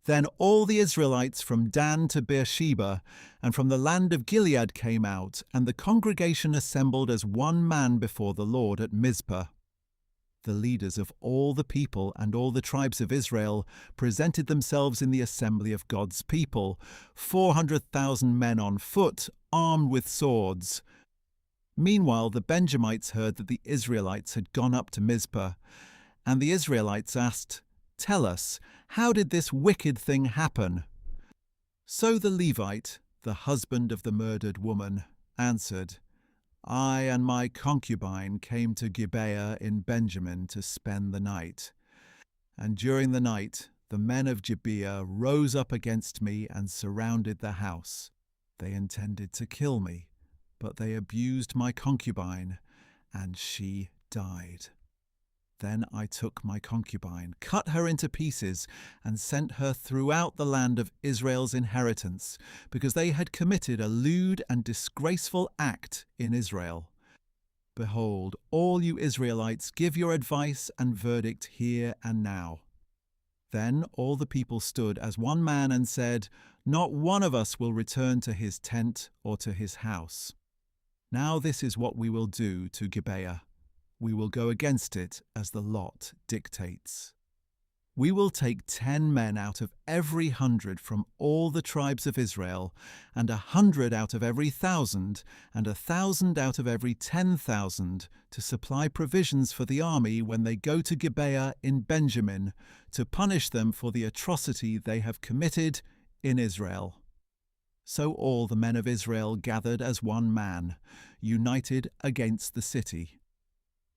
Then all the Israelites from Dan to Beersheba and from the land of Gilead came out, and the congregation assembled as one man before the Lord at Mizpah. The leaders of all the people and all the tribes of Israel presented themselves in the assembly of God's people, 400,000 men on foot, armed with swords. Meanwhile, the Benjamites heard that the Israelites had gone up to Mizpah, and the Israelites asked, "Tell us, how did this wicked thing happen?" So the Levite, the husband of the murdered woman, answered, "I and my concubine came to Gibeah in Benjamin to spend the night. And during the night the men of Gibeah rose up against me and surrounded the house. They intended to kill me, but they abused my concubine, and she died. Then I took my concubine, cut her into pieces, and sent her throughout the land of Israel's inheritance, because they had committed a lewd and disgraceful act in Israel. Behold, all you Israelites, give your advice and verdict here and now." Then all the people stood as one man and said, "Not one of us will return to his tent or to his house. Now this is what we will do to Gibeah. We will go against it as the lot dictates. We will take 10 men out of every 100 from all the tribes of Israel, and 100 out of every 1,000, and 1,000 out of every 10,000, to supply provisions for the army when they go to Gibeah in Benjamin, to punish them for the atrocity they have committed in Israel." So all the men of Israel gathered as one man, united against the city.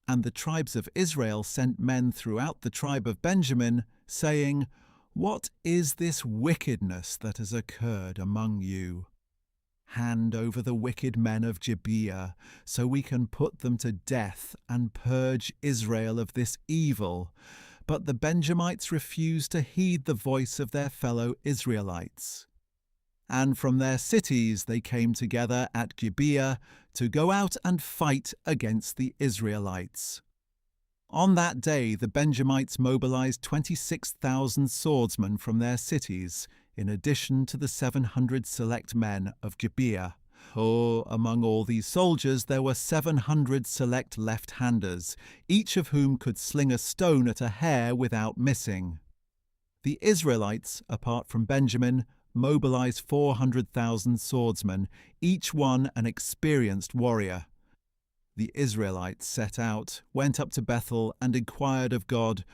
And the tribes of Israel sent men throughout the tribe of Benjamin, saying, "What is this wickedness that has occurred among you? Hand over the wicked men of Gibeah, so we can put them to death and purge Israel of this evil." But the Benjamites refused to heed the voice of their fellow Israelites. And from their cities they came together at Gibeah to go out and fight against the Israelites. On that day the Benjamites mobilized 26,000 swordsmen from their cities, in addition to the 700 select men of Gibeah. Among all these soldiers there were 700 select left-handers, each of whom could sling a stone at a hare without missing. The Israelites, apart from Benjamin, mobilized 400,000 swordsmen, each one an experienced warrior. The Israelites set out, went up to Bethel, and inquired of God,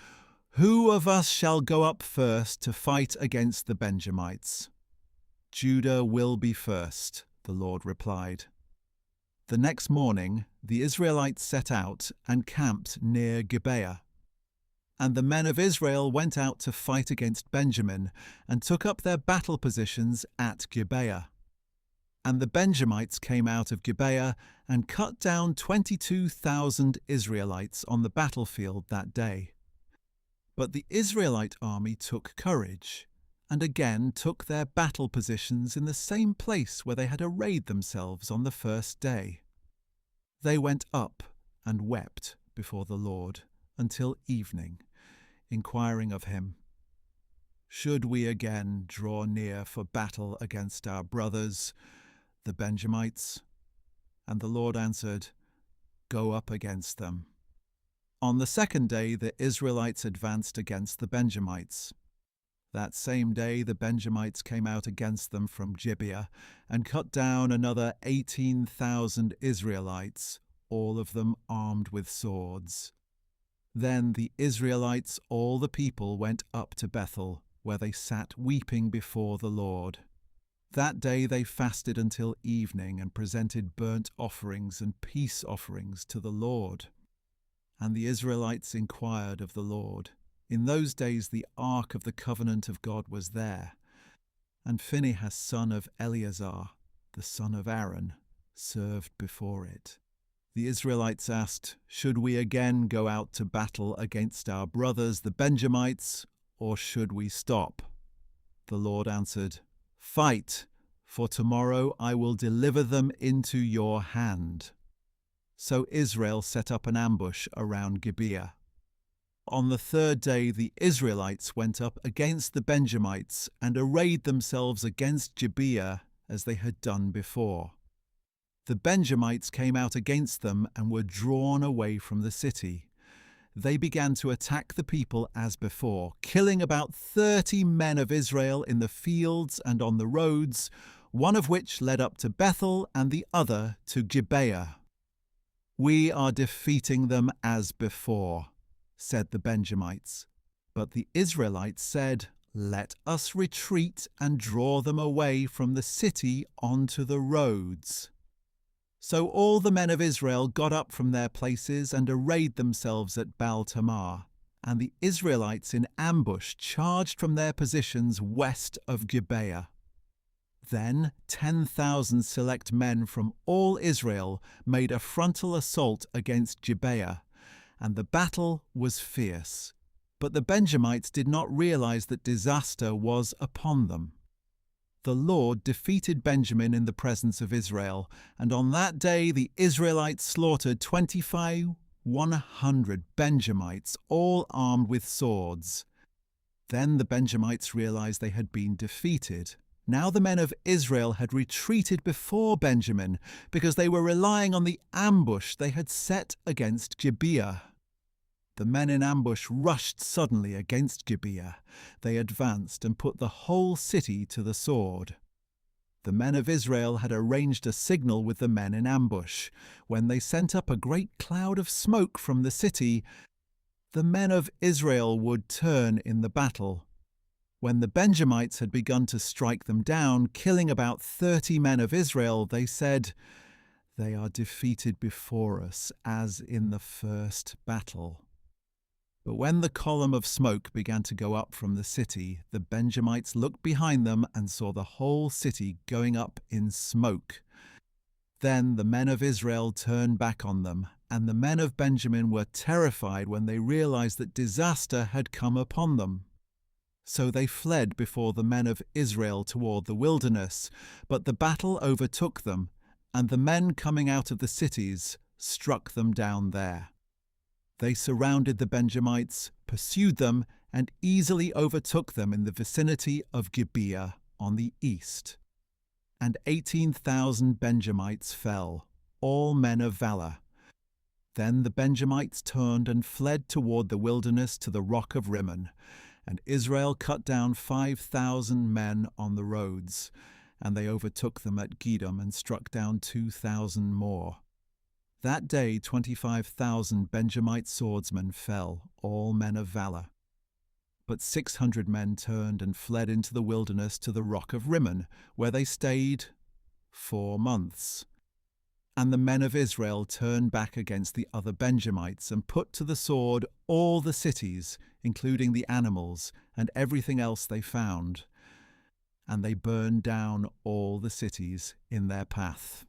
"Who of us shall go up first to fight against the Benjamites?" "Judah will be first," the Lord replied. The next morning the Israelites set out and camped near Gibeah. And the men of Israel went out to fight against Benjamin, and took up their battle positions at Gibeah. And the Benjamites came out of Gibeah and cut down 22,000 Israelites on the battlefield that day. But the Israelite army took courage, and again took their battle positions in the same place where they had arrayed themselves on the first day. They went up and wept before the Lord until evening, inquiring of him, "Should we again draw near for battle against our brothers, the Benjamites?" And the Lord answered, "Go up against them." On the second day the Israelites advanced against the Benjamites. That same day the Benjamites came out against them from Gibeah, and cut down another 18,000 Israelites, all of them armed with swords. Then the Israelites, all the people, went up to Bethel, where they sat weeping before the Lord. That day they fasted until evening and presented burnt offerings and peace offerings to the Lord. And the Israelites inquired of the Lord. In those days the ark of the covenant of God was there, and Phinehas, son of Eleazar, the son of Aaron, served before it. The Israelites asked, "Should we again go out to battle against our brothers the Benjamites, or should we stop?" The Lord answered, "Fight, for tomorrow I will deliver them into your hand." So Israel set up an ambush around Gibeah. On the third day the Israelites went up against the Benjamites and arrayed themselves against Gibeah as they had done before. The Benjamites came out against them and were drawn away from the city. They began to attack the people as before, killing about 30 men of Israel in the fields and on the roads, one of which led up to Bethel and the other to Gibeah. "We are defeating them as before," said the Benjamites. But the Israelites said, "Let us retreat and draw them away from the city onto the roads." So all the men of Israel got up from their places and arrayed themselves at Baal-Tamar, and the Israelites in ambush charged from their positions west of Gibeah. Then 10,000 select men from all Israel made a frontal assault against Gibeah, and the battle was fierce. But the Benjamites did not realize that disaster was upon them. The Lord defeated Benjamin in the presence of Israel, and on that day the Israelites slaughtered 2,100 Benjamites, all armed with swords. Then the Benjamites realized they had been defeated. Now the men of Israel had retreated before Benjamin, because they were relying on the ambush they had set against Gibeah. The men in ambush rushed suddenly against Gibeah. They advanced and put the whole city to the sword. The men of Israel had arranged a signal with the men in ambush. When they sent up a great cloud of smoke from the city, the men of Israel would turn in the battle. When the Benjamites had begun to strike them down, killing about 30 men of Israel, they said, "They are defeated before us, as in the first battle." But when the column of smoke began to go up from the city, the Benjamites looked behind them and saw the whole city going up in smoke. Then the men of Israel turned back on them, and the men of Benjamin were terrified when they realized that disaster had come upon them. So they fled before the men of Israel toward the wilderness, but the battle overtook them, and the men coming out of the cities struck them down there. They surrounded the Benjamites, pursued them, and easily overtook them in the vicinity of Gibeah on the east. And 18,000 Benjamites fell, all men of valor. Then the Benjamites turned and fled toward the wilderness to the rock of Rimmon, and Israel cut down 5,000 men on the roads, and they overtook them at Gedom and struck down 2,000 more. That day 25,000 Benjamite swordsmen fell, all men of valor. But 600 men turned and fled into the wilderness to the rock of Rimmon, where they stayed 4 months. And the men of Israel turned back against the other Benjamites and put to the sword all the cities, including the animals and everything else they found. And they burned down all the cities in their path.